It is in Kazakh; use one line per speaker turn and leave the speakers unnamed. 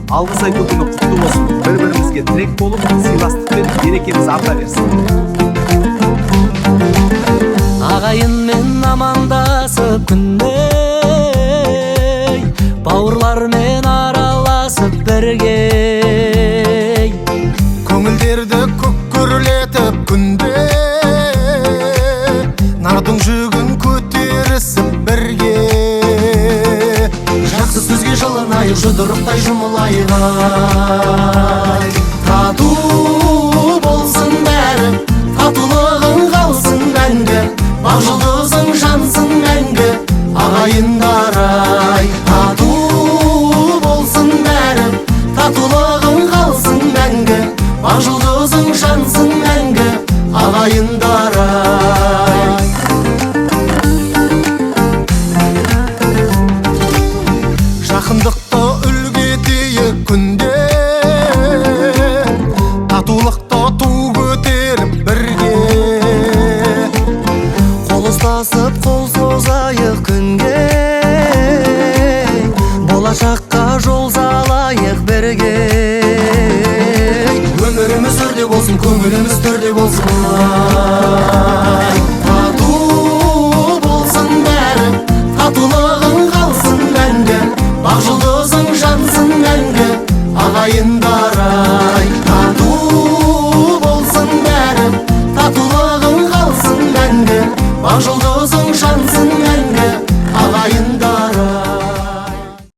алғыс айтуу күнү куттуу болсун. Бири-биримизге тирек болуп, сыйластык менен берекемиз арта берсин.
Агайын мен амандасып күндө, бауырлар мен араласып бірге,
көңілдерді көккөрлетіп күнде, нардың жүгін көтерісіп бірге, жақсы сөзге жылынайық, жұдырықтай жұмылайық. Тату болсын бәрі, татулығың қалсын мәңгі, ақ жұлдызың жансын мәңгі, ағайындар ай. Тату болсын бәрі, татулығың қалсын мәңгі, ақ жұлдызың жансын мәңгі, ағайындар ай. Жақындықты үлгі етейік күнде, татулықты ту көтеріп бірге, қол ұстасып қол созайық күнге, болашаққа жол салайық бірге. Өміріміз өрде болсын, көңіліміз төрде болсын.